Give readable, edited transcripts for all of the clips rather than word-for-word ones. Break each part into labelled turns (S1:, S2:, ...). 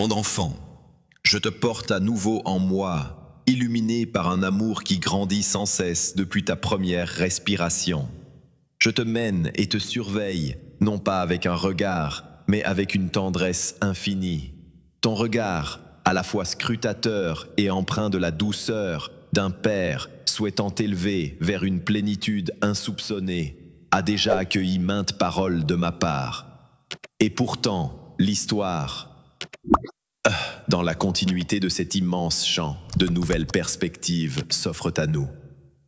S1: Mon enfant, je te porte à nouveau en moi, illuminé par un amour qui grandit sans cesse depuis ta première respiration. Je te mène et te surveille, non pas avec un regard, mais avec une tendresse infinie. Ton regard, à la fois scrutateur et empreint de la douceur d'un père souhaitant t'élever vers une plénitude insoupçonnée, a déjà accueilli maintes paroles de ma part. Et pourtant, l'histoire, dans la continuité de cet immense champ, de nouvelles perspectives s'offrent à nous.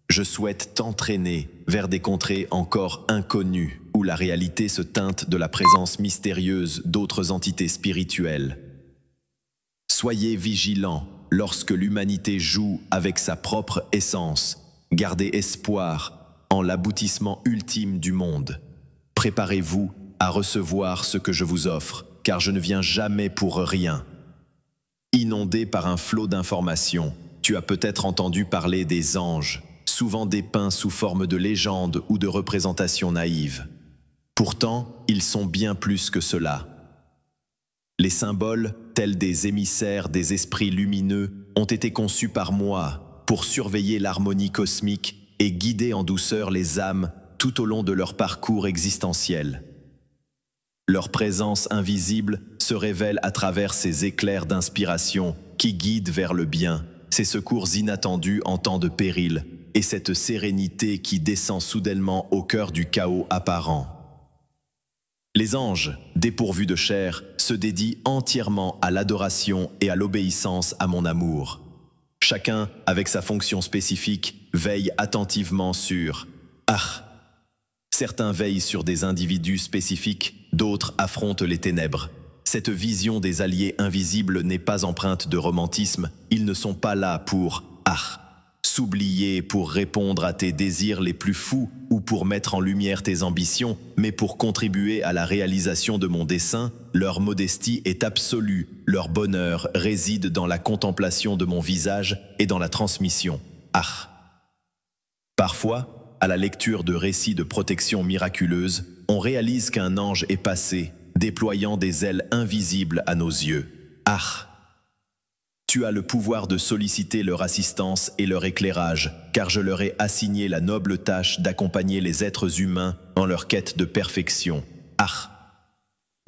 S1: Je souhaite t'entraîner vers des contrées encore inconnues, où la réalité se teinte de la présence mystérieuse d'autres entités spirituelles. Soyez vigilants lorsque l'humanité joue avec sa propre essence. Gardez espoir en l'aboutissement ultime du monde. Préparez-vous à recevoir ce que je vous offre, car je ne viens jamais pour rien. Inondé par un flot d'informations, tu as peut-être entendu parler des anges, souvent dépeints sous forme de légendes ou de représentations naïves. Pourtant, ils sont bien plus que cela. Les symboles, tels des émissaires des esprits lumineux, ont été conçus par moi pour surveiller l'harmonie cosmique et guider en douceur les âmes tout au long de leur parcours existentiel. Leur présence invisible se révèle à travers ces éclairs d'inspiration qui guident vers le bien, ces secours inattendus en temps de péril et cette sérénité qui descend soudainement au cœur du chaos apparent. Les anges, dépourvus de chair, se dédient entièrement à l'adoration et à l'obéissance à mon amour. Chacun, avec sa fonction spécifique, veille attentivement sur Certains veillent sur des individus spécifiques, d'autres affrontent les ténèbres. Cette vision des alliés invisibles n'est pas empreinte de romantisme, ils ne sont pas là pour s'oublier pour répondre à tes désirs les plus fous ou pour mettre en lumière tes ambitions, mais pour contribuer à la réalisation de mon dessein. Leur modestie est absolue, leur bonheur réside dans la contemplation de mon visage et dans la transmission. Parfois, à la lecture de récits de protection miraculeuse, on réalise qu'un ange est passé, déployant des ailes invisibles à nos yeux. Tu as le pouvoir de solliciter leur assistance et leur éclairage, car je leur ai assigné la noble tâche d'accompagner les êtres humains en leur quête de perfection.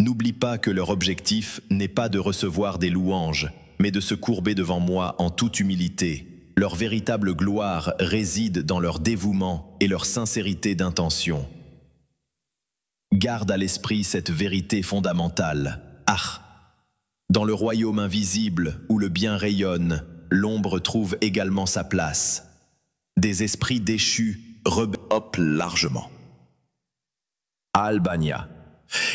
S1: N'oublie pas que leur objectif n'est pas de recevoir des louanges, mais de se courber devant moi en toute humilité. Leur véritable gloire réside dans leur dévouement et leur sincérité d'intention. Garde à l'esprit cette vérité fondamentale. Dans le royaume invisible où le bien rayonne, l'ombre trouve également sa place. Des esprits déchus rebellent largement. Albania.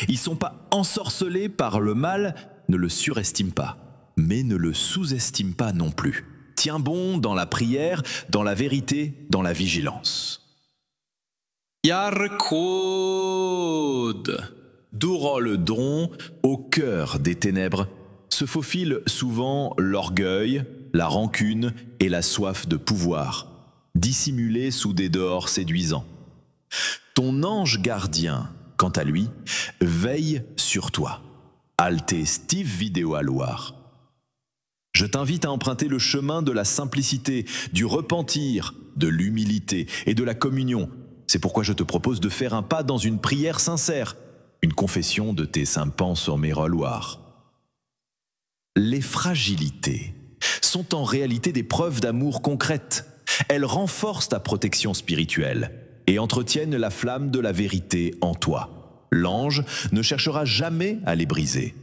S1: Ils sont pas ensorcelés par le mal, ne le surestime pas, mais ne le sous-estime pas non plus. Tiens bon dans la prière, dans la vérité, dans la vigilance. Yarkod. Douroledron, au cœur des ténèbres, se faufile souvent l'orgueil, la rancune et la soif de pouvoir, dissimulés sous des dehors séduisants. Ton ange gardien, quant à lui, veille sur toi. Alte Steve Vidéo à Loire. Je t'invite à emprunter le chemin de la simplicité, du repentir, de l'humilité et de la communion. C'est pourquoi je te propose de faire un pas dans une prière sincère, une confession de tes saint-pans sur mes reloirs. Les fragilités sont en réalité des preuves d'amour concrètes. Elles renforcent ta protection spirituelle et entretiennent la flamme de la vérité en toi. L'ange ne cherchera jamais à les briser.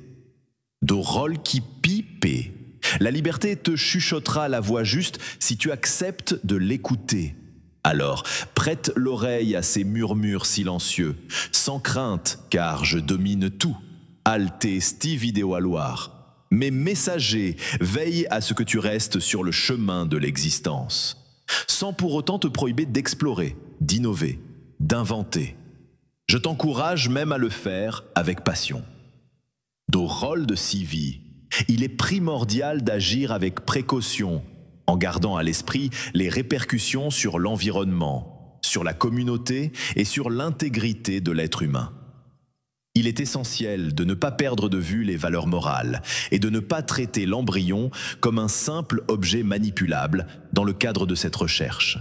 S1: Dorol qui pipé. La liberté te chuchotera la voix juste si tu acceptes de l'écouter. Alors, prête l'oreille à ces murmures silencieux, sans crainte, car je domine tout. Alte Steve Vidéo à Loire. Mes messagers veillent à ce que tu restes sur le chemin de l'existence, sans pour autant te prohiber d'explorer, d'innover, d'inventer. Je t'encourage même à le faire avec passion. Dans le rôle de Sivi, il est primordial d'agir avec précaution, en gardant à l'esprit les répercussions sur l'environnement, sur la communauté et sur l'intégrité de l'être humain. Il est essentiel de ne pas perdre de vue les valeurs morales et de ne pas traiter l'embryon comme un simple objet manipulable dans le cadre de cette recherche.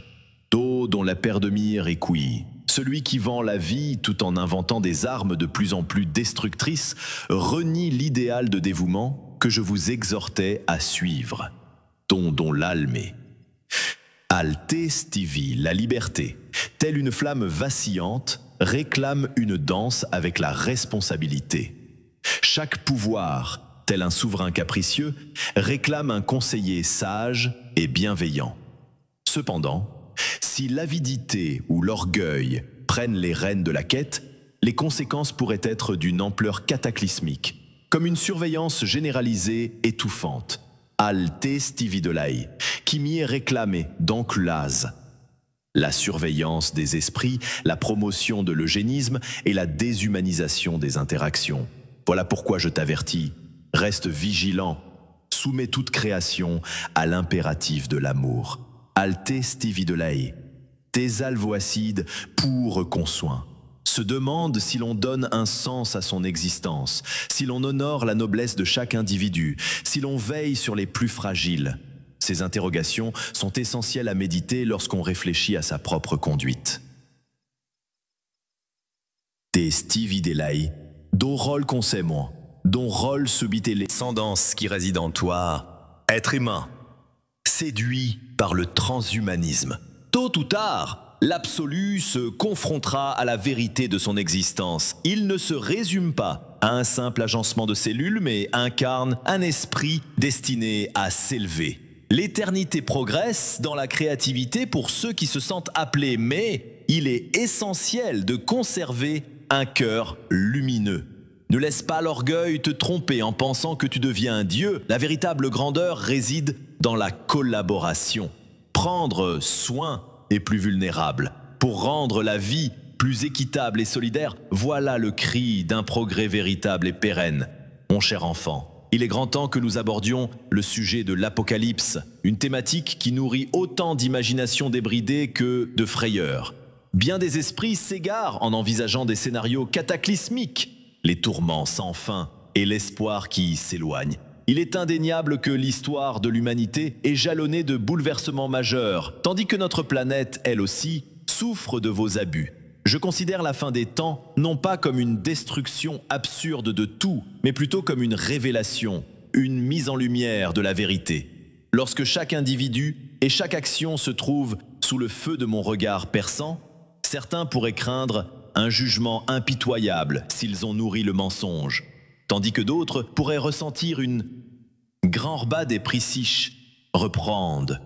S1: Tôt dont la paire de mire est couillie. Celui qui vend la vie tout en inventant des armes de plus en plus destructrices renie l'idéal de dévouement que je vous exhortais à suivre. Dont l'almé. Alte stivi, la liberté, telle une flamme vacillante, réclame une danse avec la responsabilité. Chaque pouvoir, tel un souverain capricieux, réclame un conseiller sage et bienveillant. Cependant, si l'avidité ou l'orgueil prennent les rênes de la quête, les conséquences pourraient être d'une ampleur cataclysmique, comme une surveillance généralisée étouffante. Alte stividolai, qui m'y est réclamé d'enclase. La surveillance des esprits, la promotion de l'eugénisme et la déshumanisation des interactions. Voilà pourquoi je t'avertis, reste vigilant, soumets toute création à l'impératif de l'amour. Alte stividolai, tes alvoacides pour consoin. Se demande si l'on donne un sens à son existence, si l'on honore la noblesse de chaque individu, si l'on veille sur les plus fragiles. Ces interrogations sont essentielles à méditer lorsqu'on réfléchit à sa propre conduite. Te stividolai, dont rôle conseille-moi, dont rôle subite l'ascendance qui réside en toi, être humain, séduit par le transhumanisme. Tôt ou tard, l'absolu se confrontera à la vérité de son existence. Il ne se résume pas à un simple agencement de cellules, mais incarne un esprit destiné à s'élever. L'éternité progresse dans la créativité pour ceux qui se sentent appelés, mais il est essentiel de conserver un cœur lumineux. Ne laisse pas l'orgueil te tromper en pensant que tu deviens un dieu. La véritable grandeur réside dans la collaboration. Prendre soin est plus vulnérable. Pour rendre la vie plus équitable et solidaire, voilà le cri d'un progrès véritable et pérenne. Mon cher enfant, il est grand temps que nous abordions le sujet de l'apocalypse, une thématique qui nourrit autant d'imagination débridée que de frayeur. Bien des esprits s'égarent en envisageant des scénarios cataclysmiques, les tourments sans fin et l'espoir qui s'éloigne. Il est indéniable que l'histoire de l'humanité est jalonnée de bouleversements majeurs, tandis que notre planète, elle aussi, souffre de vos abus. Je considère la fin des temps non pas comme une destruction absurde de tout, mais plutôt comme une révélation, une mise en lumière de la vérité. Lorsque chaque individu et chaque action se trouvent sous le feu de mon regard perçant, certains pourraient craindre un jugement impitoyable s'ils ont nourri le mensonge, tandis que d'autres pourraient ressentir une grand-rba des priciches, reprendre.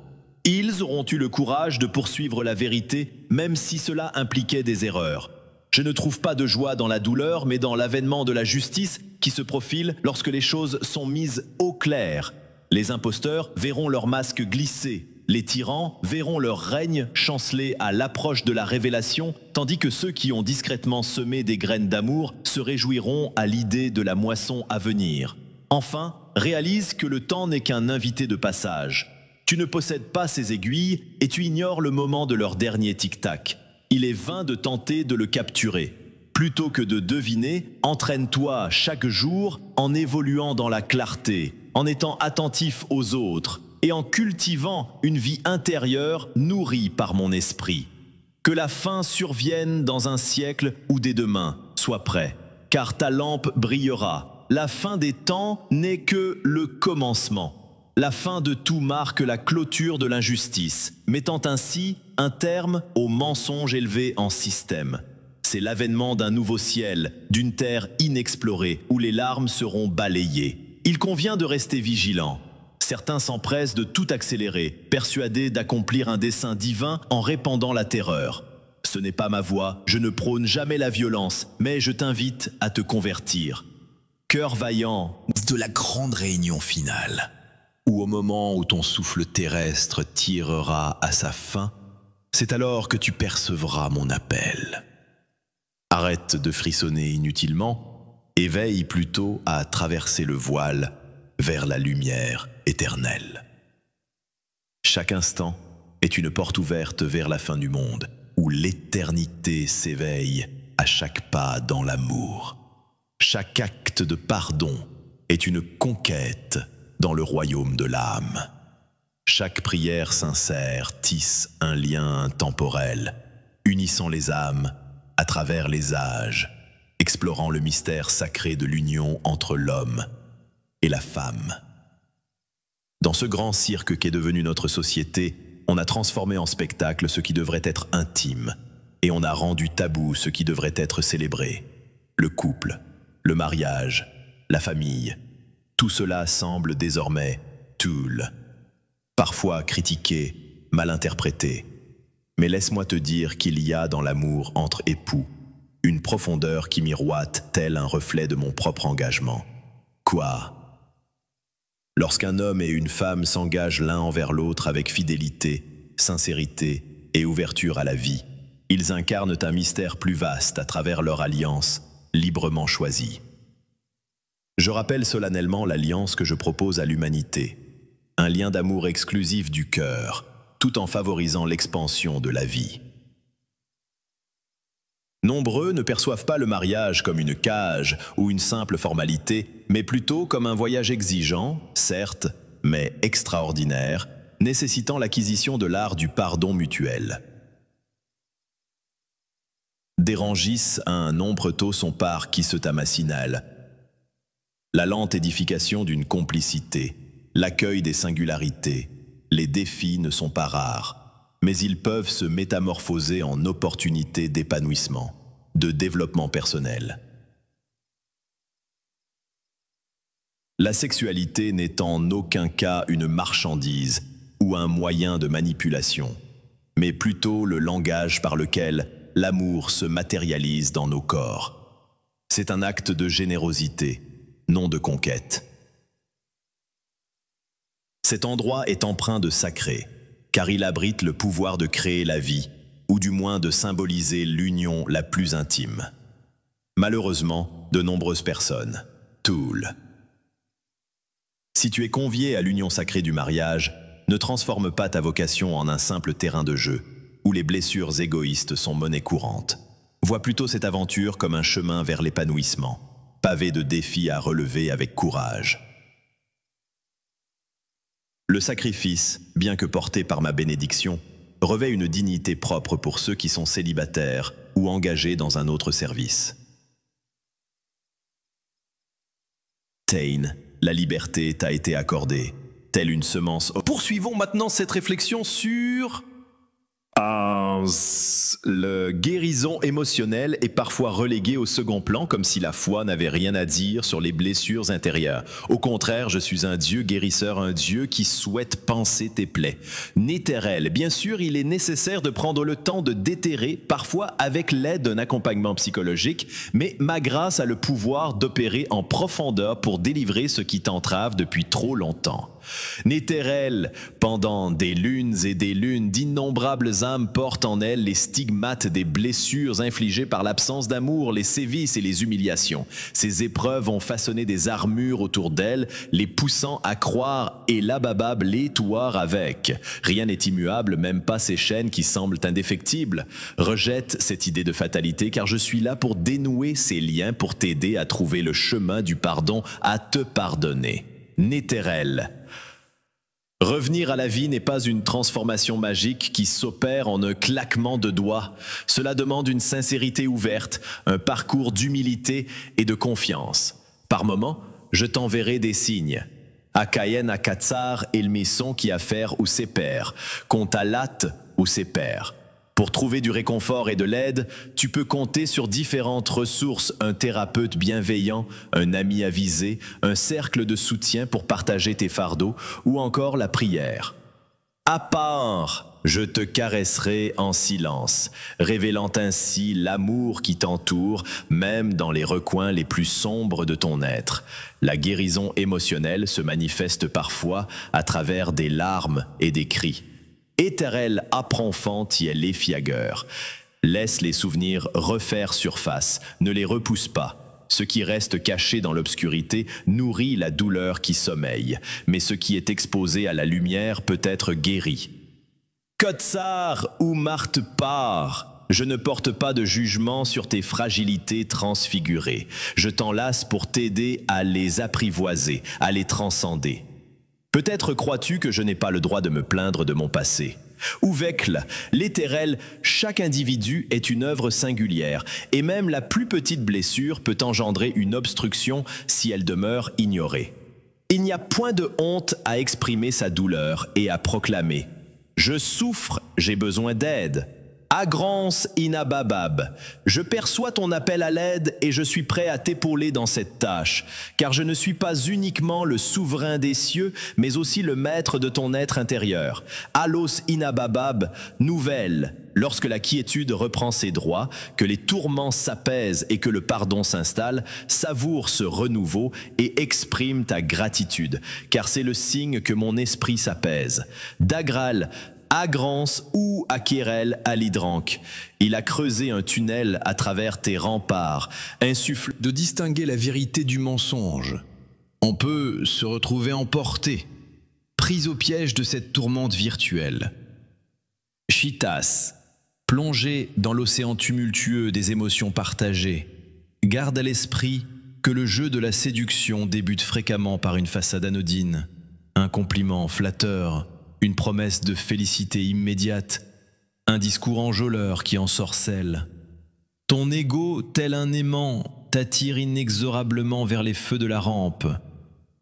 S1: Ils auront eu le courage de poursuivre la vérité, même si cela impliquait des erreurs. Je ne trouve pas de joie dans la douleur, mais dans l'avènement de la justice qui se profile lorsque les choses sont mises au clair. Les imposteurs verront leur masque glisser, les tyrans verront leur règne chanceler à l'approche de la révélation, tandis que ceux qui ont discrètement semé des graines d'amour se réjouiront à l'idée de la moisson à venir. Enfin, réalise que le temps n'est qu'un invité de passage. Tu ne possèdes pas ces aiguilles et tu ignores le moment de leur dernier tic-tac. Il est vain de tenter de le capturer. Plutôt que de deviner, entraîne-toi chaque jour en évoluant dans la clarté, en étant attentif aux autres et en cultivant une vie intérieure nourrie par mon esprit. Que la fin survienne dans un siècle ou dès demain, sois prêt, car ta lampe brillera. La fin des temps n'est que le commencement. La fin de tout marque la clôture de l'injustice, mettant ainsi un terme au mensonge élevé en système. C'est l'avènement d'un nouveau ciel, d'une terre inexplorée, où les larmes seront balayées. Il convient de rester vigilant. Certains s'empressent de tout accélérer, persuadés d'accomplir un dessein divin en répandant la terreur. Ce n'est pas ma voie, je ne prône jamais la violence, mais je t'invite à te convertir. Cœur vaillant de la grande réunion finale, ou au moment où ton souffle terrestre tirera à sa fin, c'est alors que tu percevras mon appel. Arrête de frissonner inutilement et veille plutôt à traverser le voile vers la lumière éternelle. Chaque instant est une porte ouverte vers la fin du monde, où l'éternité s'éveille à chaque pas dans l'amour. Chaque acte de pardon est une conquête dans le royaume de l'âme. Chaque prière sincère tisse un lien temporel, unissant les âmes à travers les âges, explorant le mystère sacré de l'union entre l'homme et la femme. Dans ce grand cirque qu'est devenu notre société, on a transformé en spectacle ce qui devrait être intime, et on a rendu tabou ce qui devrait être célébré. Le couple, le mariage, la famille, tout cela semble désormais tool, parfois critiqué, mal interprété. Mais laisse-moi te dire qu'il y a dans l'amour entre époux une profondeur qui miroite tel un reflet de mon propre engagement. Quoi ? Lorsqu'un homme et une femme s'engagent l'un envers l'autre avec fidélité, sincérité et ouverture à la vie, ils incarnent un mystère plus vaste à travers leur alliance, librement choisie. Je rappelle solennellement l'alliance que je propose à l'humanité, un lien d'amour exclusif du cœur, tout en favorisant l'expansion de la vie. Nombreux ne perçoivent pas le mariage comme une cage ou une simple formalité, mais plutôt comme un voyage exigeant, certes, mais extraordinaire, nécessitant l'acquisition de l'art du pardon mutuel. Dérangissent à un nombre tôt son part qui se tamassinale. La lente édification d'une complicité, l'accueil des singularités, les défis ne sont pas rares, mais ils peuvent se métamorphoser en opportunités d'épanouissement, de développement personnel. La sexualité n'est en aucun cas une marchandise ou un moyen de manipulation, mais plutôt le langage par lequel l'amour se matérialise dans nos corps. C'est un acte de générosité, non de conquête. Cet endroit est empreint de sacré, car il abrite le pouvoir de créer la vie, ou du moins de symboliser l'union la plus intime. Malheureusement, de nombreuses personnes, tool. Si tu es convié à l'union sacrée du mariage, ne transforme pas ta vocation en un simple terrain de jeu, où les blessures égoïstes sont monnaie courante. Vois plutôt cette aventure comme un chemin vers l'épanouissement, pavé de défis à relever avec courage. Le sacrifice, bien que porté par ma bénédiction, revêt une dignité propre pour ceux qui sont célibataires ou engagés dans un autre service. Tain, la liberté t'a été accordée, telle une semence. Poursuivons maintenant cette réflexion sur... Le guérison émotionnel est parfois relégué au second plan comme si la foi n'avait rien à dire sur les blessures intérieures. Au contraire, je suis un Dieu guérisseur, un Dieu qui souhaite panser tes plaies. Nétérel, bien sûr, il est nécessaire de prendre le temps de déterrer, parfois avec l'aide d'un accompagnement psychologique, mais ma grâce a le pouvoir d'opérer en profondeur pour délivrer ce qui t'entrave depuis trop longtemps. Nétérel, pendant des lunes et des lunes, d'innombrables âmes portent en elles les stigmates des blessures infligées par l'absence d'amour, les sévices et les humiliations. Ces épreuves ont façonné des armures autour d'elles, les poussant à croire et l'ababab les touar avec. Rien n'est immuable, même pas ces chaînes qui semblent indéfectibles. Rejette cette idée de fatalité, car je suis là pour dénouer ces liens, pour t'aider à trouver le chemin du pardon, à te pardonner. Nétérel. Revenir à la vie n'est pas une transformation magique qui s'opère en un claquement de doigts. Cela demande une sincérité ouverte, un parcours d'humilité et de confiance. Par moments, je t'enverrai des signes. Akayen akatsar elmison qui affaire ou ses pairs, kontalat ou ses pairs. Pour trouver du réconfort et de l'aide, tu peux compter sur différentes ressources, un thérapeute bienveillant, un ami avisé, un cercle de soutien pour partager tes fardeaux, ou encore la prière. À part, je te caresserai en silence, révélant ainsi l'amour qui t'entoure, même dans les recoins les plus sombres de ton être. La guérison émotionnelle se manifeste parfois à travers des larmes et des cris. Éternel apprend y est l'effiagueur. Laisse les souvenirs refaire surface, ne les repousse pas. Ce qui reste caché dans l'obscurité nourrit la douleur qui sommeille, mais ce qui est exposé à la lumière peut être guéri. Kotsar ou Martpar, Je ne porte pas de jugement sur tes fragilités transfigurées. Je t'enlace pour t'aider à les apprivoiser, à les transcender. Peut-être crois-tu que je n'ai pas le droit de me plaindre de mon passé. Ouvekle, l'étérel, chaque individu est une œuvre singulière, et même la plus petite blessure peut engendrer une obstruction si elle demeure ignorée. Il n'y a point de honte à exprimer sa douleur et à proclamer « Je souffre, j'ai besoin d'aide ». Agrance Inababab, je perçois ton appel à l'aide et je suis prêt à t'épauler dans cette tâche, car je ne suis pas uniquement le souverain des cieux, mais aussi le maître de ton être intérieur. Alos Inababab, nouvelle, lorsque la quiétude reprend ses droits, que les tourments s'apaisent et que le pardon s'installe, savoure ce renouveau et exprime ta gratitude, car c'est le signe que mon esprit s'apaise. Dagral, Agrance ou Akirel à l'hydranque. Il a creusé un tunnel à travers tes remparts, insuffle
S2: de distinguer la vérité du mensonge. On peut se retrouver emporté, pris au piège de cette tourmente virtuelle. Chitas, plongé dans l'océan tumultueux des émotions partagées, garde à l'esprit que le jeu de la séduction débute fréquemment par une façade anodine, un compliment flatteur, une promesse de félicité immédiate, un discours enjôleur qui ensorcelle. Ton ego, tel un aimant, t'attire inexorablement vers les feux de la rampe,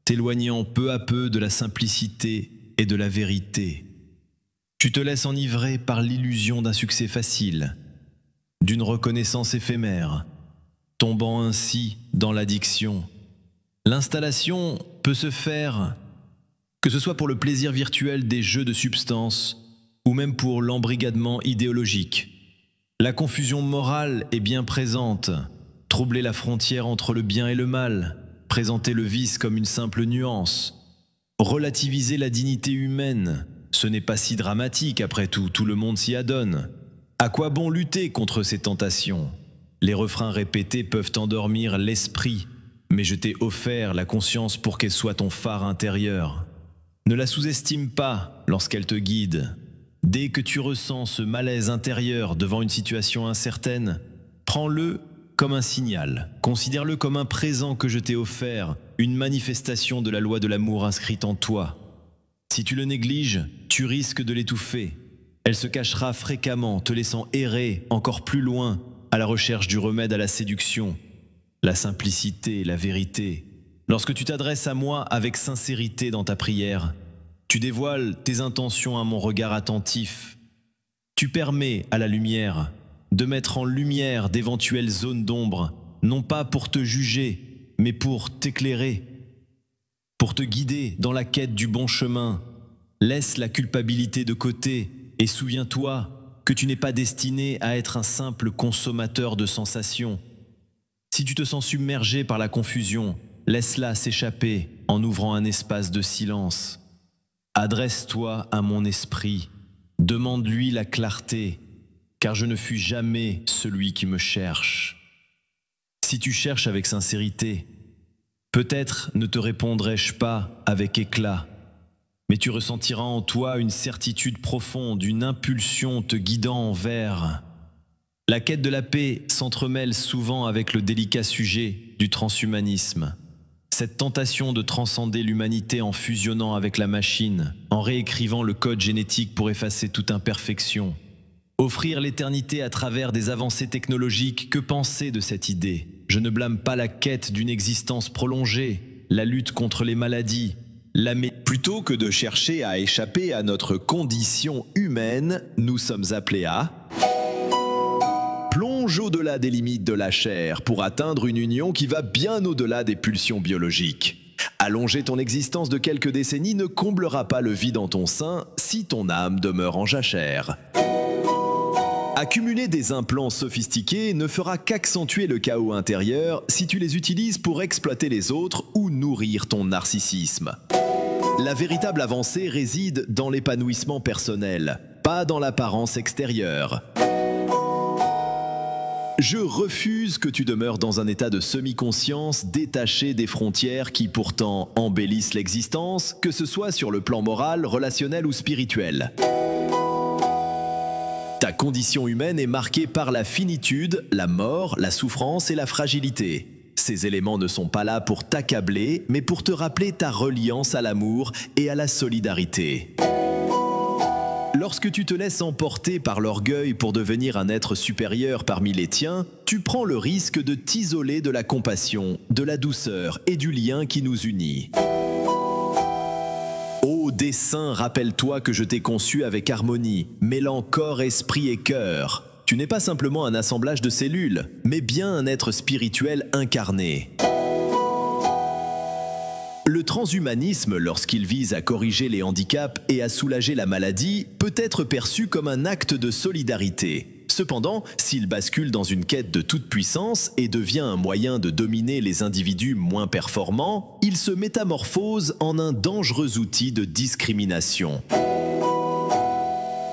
S2: t'éloignant peu à peu de la simplicité et de la vérité. Tu te laisses enivrer par l'illusion d'un succès facile, d'une reconnaissance éphémère, tombant ainsi dans l'addiction. L'installation peut se faire que ce soit pour le plaisir virtuel des jeux de substance ou même pour l'embrigadement idéologique. La confusion morale est bien présente, troubler la frontière entre le bien et le mal, présenter le vice comme une simple nuance, relativiser la dignité humaine, ce n'est pas si dramatique après tout, tout le monde s'y adonne. À quoi bon lutter contre ces tentations? Les refrains répétés peuvent endormir l'esprit, mais je t'ai offert la conscience pour qu'elle soit ton phare intérieur. Ne la sous-estime pas lorsqu'elle te guide. Dès que tu ressens ce malaise intérieur devant une situation incertaine, prends-le comme un signal. Considère-le comme un présent que je t'ai offert, une manifestation de la loi de l'amour inscrite en toi. Si tu le négliges, tu risques de l'étouffer. Elle se cachera fréquemment, te laissant errer encore plus loin à la recherche du remède à la séduction, la simplicité, la vérité. Lorsque tu t'adresses à moi avec sincérité dans ta prière, tu dévoiles tes intentions à mon regard attentif. Tu permets à la lumière de mettre en lumière d'éventuelles zones d'ombre, non pas pour te juger, mais pour t'éclairer, pour te guider dans la quête du bon chemin. Laisse la culpabilité de côté et souviens-toi que tu n'es pas destiné à être un simple consommateur de sensations. Si tu te sens submergé par la confusion, laisse-la s'échapper en ouvrant un espace de silence. Adresse-toi à mon esprit, demande-lui la clarté, car je ne fus jamais celui qui me cherche. Si tu cherches avec sincérité, peut-être ne te répondrai-je pas avec éclat, mais tu ressentiras en toi une certitude profonde, une impulsion te guidant vers. La quête de la paix s'entremêle souvent avec le délicat sujet du transhumanisme. Cette tentation de transcender l'humanité en fusionnant avec la machine, en réécrivant le code génétique pour effacer toute imperfection. Offrir l'éternité à travers des avancées technologiques, que penser de cette idée? Je ne blâme pas la quête d'une existence prolongée, la lutte contre les maladies,
S1: Plutôt que de chercher à échapper à notre condition humaine, nous sommes appelés à plonge au-delà des limites de la chair pour atteindre une union qui va bien au-delà des pulsions biologiques. Allonger ton existence de quelques décennies ne comblera pas le vide en ton sein si ton âme demeure en jachère. Accumuler des implants sophistiqués ne fera qu'accentuer le chaos intérieur si tu les utilises pour exploiter les autres ou nourrir ton narcissisme. La véritable avancée réside dans l'épanouissement personnel, pas dans l'apparence extérieure. Je refuse que tu demeures dans un état de semi-conscience détaché des frontières qui pourtant embellissent l'existence, que ce soit sur le plan moral, relationnel ou spirituel. Ta
S2: Ta condition humaine est marquée par la finitude, la mort, la souffrance et la fragilité. Ces éléments ne sont pas là pour t'accabler, mais pour te rappeler ta reliance à l'amour et à la solidarité. Lorsque tu te laisses emporter par l'orgueil pour devenir un être supérieur parmi les tiens, tu prends le risque de t'isoler de la compassion, de la douceur et du lien qui nous unit. Ô dessein, rappelle-toi que je t'ai conçu avec harmonie, mêlant corps, esprit et cœur. Tu n'es pas simplement un assemblage de cellules, mais bien un être spirituel incarné. Le transhumanisme, lorsqu'il vise à corriger les handicaps et à soulager la maladie, peut être perçu comme un acte de solidarité. Cependant, s'il bascule dans une quête de toute puissance et devient un moyen de dominer les individus moins performants, il se métamorphose en un dangereux outil de discrimination.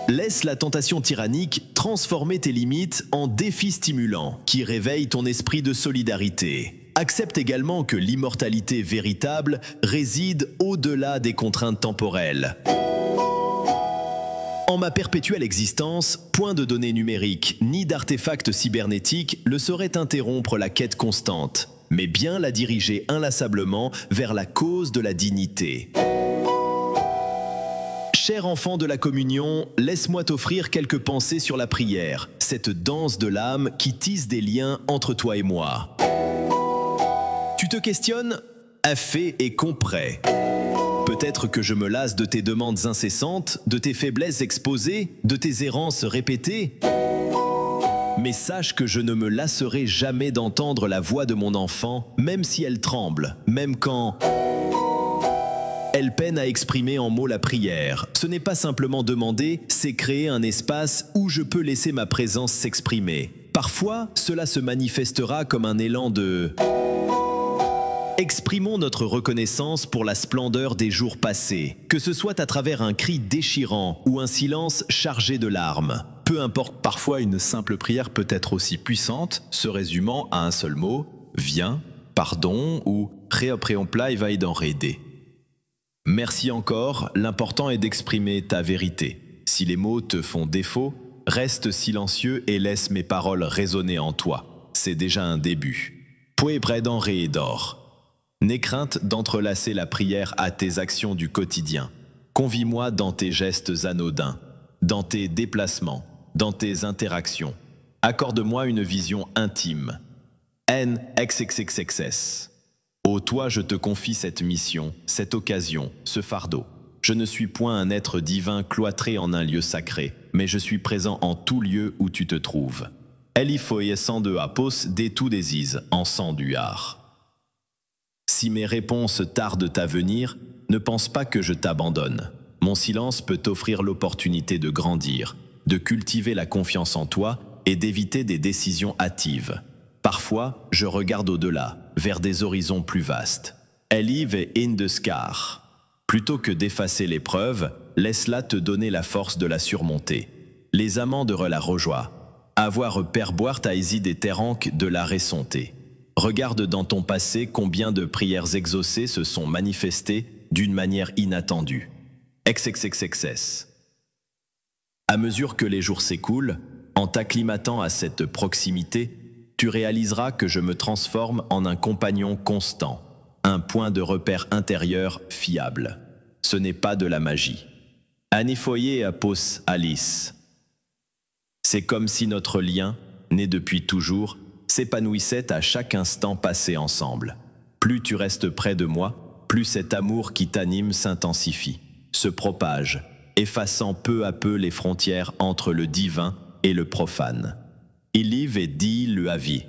S2: Laisse la tentation tyrannique transformer tes limites en défis stimulants qui réveillent ton esprit de solidarité. Accepte également que l'immortalité véritable réside au-delà des contraintes temporelles. En ma perpétuelle existence, point de données numériques ni d'artefacts cybernétiques ne saurait interrompre la quête constante, mais bien la diriger inlassablement vers la cause de la dignité. Cher enfant de la communion, laisse-moi t'offrir quelques pensées sur la prière, cette danse de l'âme qui tisse des liens entre toi et moi. Tu te questionnes ? Affait et comprêt. Peut-être que je me lasse de tes demandes incessantes, de tes faiblesses exposées, de tes errances répétées. Mais sache que je ne me lasserai jamais d'entendre la voix de mon enfant, même si elle tremble, même quand elle peine à exprimer en mots la prière. Ce n'est pas simplement demander, c'est créer un espace où je peux laisser ma présence s'exprimer. Parfois, cela se manifestera comme un élan de... Exprimons notre reconnaissance pour la splendeur des jours passés, que ce soit à travers un cri déchirant ou un silence chargé de larmes. Peu importe, parfois une simple prière peut être aussi puissante, se résumant à un seul mot, viens, pardon ou repreomplai rede. Merci encore, l'important est d'exprimer ta vérité. Si les mots te font défaut, reste silencieux et laisse mes paroles résonner en toi. C'est déjà un début. Pue predan reedor. N'aie crainte d'entrelacer la prière à tes actions du quotidien. Convie-moi dans tes gestes anodins, dans tes déplacements, dans tes interactions. Accorde-moi une vision intime. NXXXXS. Ô toi, je te confie cette mission, cette occasion, ce fardeau. Je ne suis point un être divin cloîtré en un lieu sacré, mais je suis présent en tout lieu où tu te trouves. Elifoye sans de apos des tout des en sang du har. Si mes réponses tardent à venir, ne pense pas que je t'abandonne. Mon silence peut t'offrir l'opportunité de grandir, de cultiver la confiance en toi et d'éviter des décisions hâtives. Parfois, je regarde au-delà, vers des horizons plus vastes. Elive et in the scar. Plutôt que d'effacer l'épreuve, laisse-la te donner la force de la surmonter. Les amants de la rejoie. Avoir perboire taisi des terranques de la ressonter. Regarde dans ton passé combien de prières exaucées se sont manifestées d'une manière inattendue. XXXXS. À mesure que les jours s'écoulent, en t'acclimatant à cette proximité, tu réaliseras que je me transforme en un compagnon constant, un point de repère intérieur fiable. Ce n'est pas de la magie. Anifoye apos alice. C'est comme si notre lien, né depuis toujours, s'épanouissait à chaque instant passé ensemble. Plus tu restes près de moi, plus cet amour qui t'anime s'intensifie, se propage, effaçant peu à peu les frontières entre le divin et le profane. Iliv et dit le avis.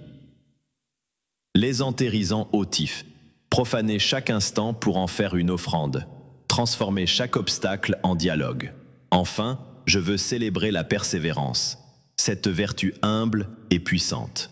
S2: Les enterrisant hautifs, profaner chaque instant pour en faire une offrande, transformer chaque obstacle en dialogue. Enfin, je veux célébrer la persévérance, cette vertu humble et puissante.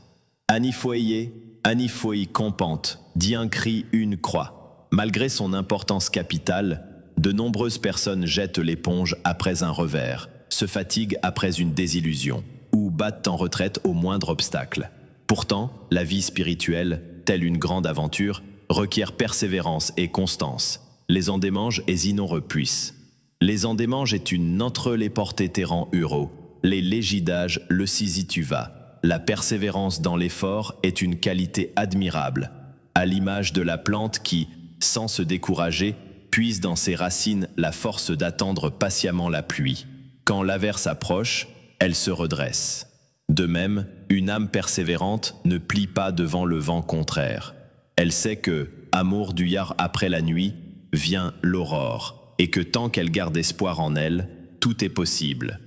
S2: Anifoye, Anifoye compante, dit un cri, une croix. Malgré son importance capitale, de nombreuses personnes jettent l'éponge après un revers, se fatiguent après une désillusion, ou battent en retraite au moindre obstacle. Pourtant, la vie spirituelle, telle une grande aventure, requiert persévérance et constance. Les endémanges et inon repuissent. Les endémanges est une entre les portés terran uro.
S1: les légidages le sisi tu vas. La persévérance dans l'effort est une qualité admirable, à l'image de la plante qui, sans se décourager, puise dans ses racines la force d'attendre patiemment la pluie. Quand l'averse approche, elle se redresse. De même, une âme persévérante ne plie pas devant le vent contraire. Elle sait que, amour duyard après la nuit, vient l'aurore, et que tant qu'elle garde espoir en elle, tout est possible.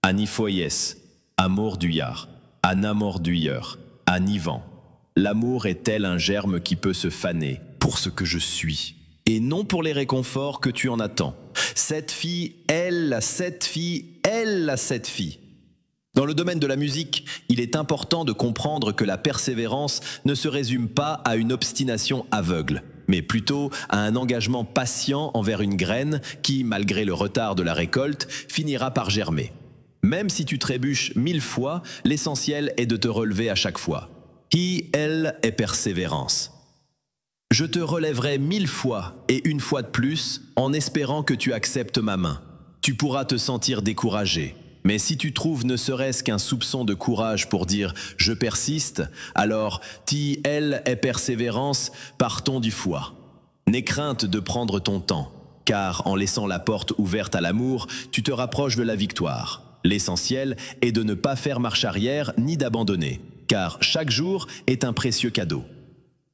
S1: Anifoyes, amour duyard, anamor duyeur, anivan. L'amour est tel un germe qui peut se faner pour ce que je suis, et non pour les réconforts que tu en attends. Cette fille, elle, cette fille, elle, cette fille. Dans le domaine de la musique, il est important de comprendre que la persévérance ne se résume pas à une obstination aveugle, mais plutôt à un engagement patient envers une graine qui, malgré le retard de la récolte, finira par germer. Même si tu trébuches 1000 fois, l'essentiel est de te relever à chaque fois. Qui, elle, est persévérance. Je te relèverai 1000 fois et une fois de plus en espérant que tu acceptes ma main. Tu pourras te sentir découragé. Mais si tu trouves ne serait-ce qu'un soupçon de courage pour dire « je persiste », alors « ti, elle est persévérance, partons du foie ». N'aie crainte de prendre ton temps, car en laissant la porte ouverte à l'amour, tu te rapproches de la victoire. L'essentiel est de ne pas faire marche arrière ni d'abandonner, car chaque jour est un précieux cadeau.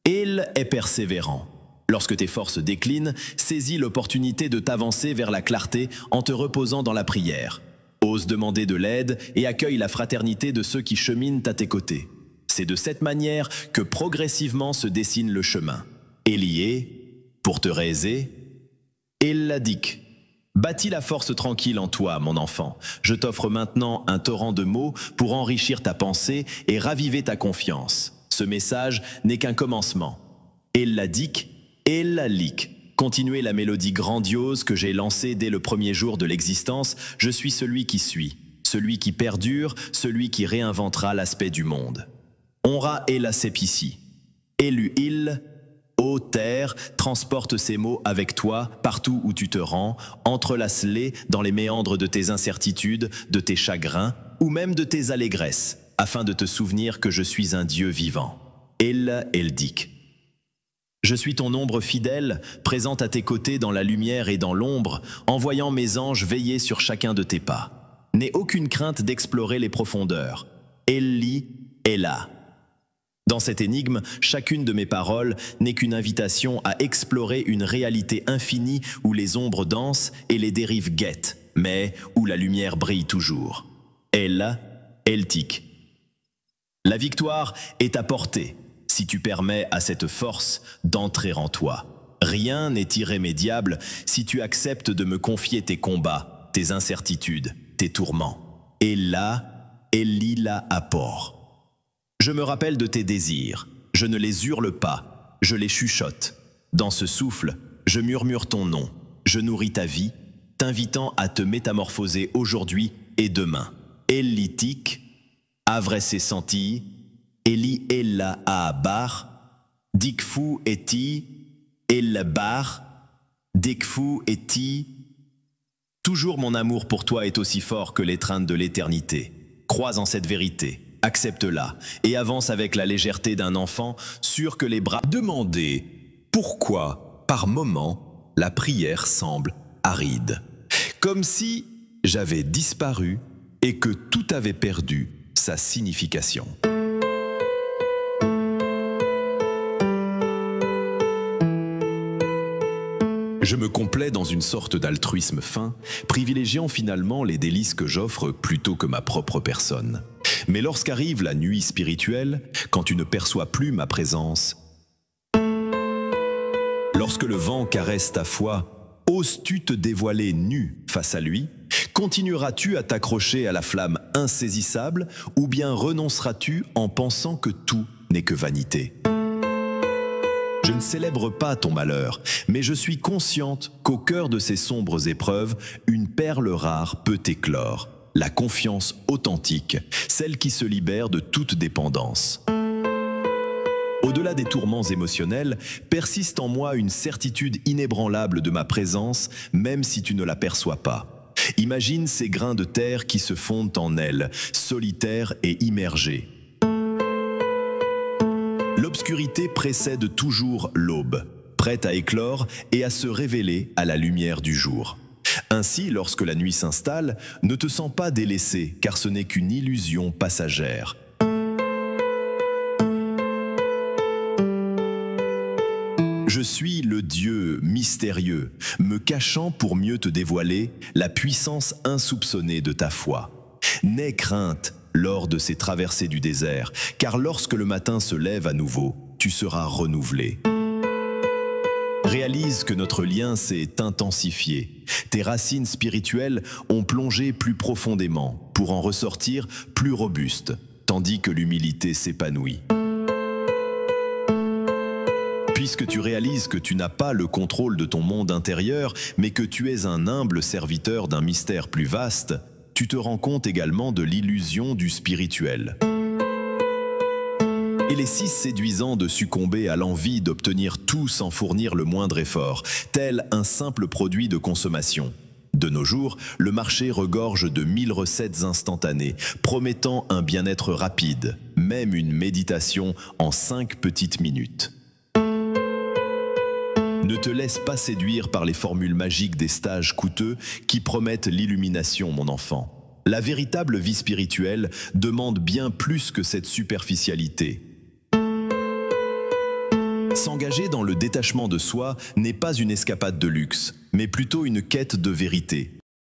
S1: Il est persévérant. Lorsque tes forces déclinent, saisis l'opportunité de t'avancer vers la clarté en te reposant dans la prière. Ose demander de l'aide et accueille la fraternité de ceux qui cheminent à tes côtés. C'est de cette manière que progressivement se dessine le chemin. Élié, pour te raiser, Elladic. Bâtis la force tranquille en toi, mon enfant. Je t'offre maintenant un torrent de mots pour enrichir ta pensée et raviver ta confiance. Ce message n'est qu'un commencement. Elladic, Ellalic. Continuez la mélodie grandiose que j'ai lancée dès le premier jour de l'existence. Je suis celui qui suit, celui qui perdure, celui qui réinventera l'aspect du monde. Onra Ella Sepici. Élu il, ô terre, transporte ces mots avec toi partout où tu te rends, entrelace-les dans les méandres de tes incertitudes, de tes chagrins ou même de tes allégresses, afin de te souvenir que je suis un Dieu vivant. Ella Eldic. Je suis ton ombre fidèle, présente à tes côtés dans la lumière et dans l'ombre, envoyant mes anges veiller sur chacun de tes pas. N'aie aucune crainte d'explorer les profondeurs. Elli est là. Dans cette énigme, chacune de mes paroles n'est qu'une invitation à explorer une réalité infinie où les ombres dansent et les dérives guettent, mais où la lumière brille toujours. Ella, Eltic. La victoire est à portée. Si tu permets à cette force d'entrer en toi. Rien n'est irrémédiable si tu acceptes de me confier tes combats, tes incertitudes, tes tourments. Et là, Elila apport. Je me rappelle de tes désirs, je ne les hurle pas, je les chuchote. Dans ce souffle, je murmure ton nom, je nourris ta vie, t'invitant à te métamorphoser aujourd'hui et demain. Elitique, Avresse senti, Eli ella a bar, dikfu eti, el bar, dikfu eti. Toujours mon amour pour toi est aussi fort que l'étreinte de l'éternité. Crois en cette vérité, accepte-la et avance avec la légèreté d'un enfant, sûr que les bras...
S2: Demandez pourquoi, par moments, la prière semble aride. Comme si j'avais disparu et que tout avait perdu sa signification. Je me complais dans une sorte d'altruisme fin, privilégiant finalement les délices que j'offre plutôt que ma propre personne. Mais lorsqu'arrive la nuit spirituelle, quand tu ne perçois plus ma présence, lorsque le vent caresse ta foi, oses-tu te dévoiler nu face à lui? Continueras-tu à t'accrocher à la flamme insaisissable ou bien renonceras-tu en pensant que tout n'est que vanité? Je ne célèbre pas ton malheur, mais je suis consciente qu'au cœur de ces sombres épreuves, une perle rare peut éclore, la confiance authentique, celle qui se libère de toute dépendance. Au-delà des tourments émotionnels, persiste en moi une certitude inébranlable de ma présence, même si tu ne l'aperçois pas.
S1: Imagine ces grains de terre qui se fondent en elle, solitaires et immergés. L'obscurité précède toujours l'aube, prête à éclore et à se révéler à la lumière du jour. Ainsi, lorsque la nuit s'installe, ne te sens pas délaissé, car ce n'est qu'une illusion passagère. Je suis le Dieu mystérieux, me cachant pour mieux te dévoiler la puissance insoupçonnée de ta foi. N'aie crainte lors de ces traversées du désert, car lorsque le matin se lève à nouveau, tu seras renouvelé. Réalise que notre lien s'est intensifié. Tes racines spirituelles ont plongé plus profondément pour en ressortir plus robustes, tandis que l'humilité s'épanouit. Puisque tu réalises que tu n'as pas le contrôle de ton monde intérieur, mais que tu es un humble serviteur d'un mystère plus vaste, tu te rends compte également de l'illusion du spirituel. Il est si séduisant de succomber à l'envie d'obtenir tout sans fournir le moindre effort, tel un simple produit de consommation. De nos jours, le marché regorge de 1000 recettes instantanées, promettant un bien-être rapide, même une méditation en 5 petites minutes. Ne te laisse pas séduire par les formules magiques des stages coûteux qui promettent l'illumination, mon enfant. La véritable vie spirituelle demande bien plus que cette superficialité. S'engager dans le détachement de soi n'est pas une escapade de luxe, mais plutôt une quête de vérité.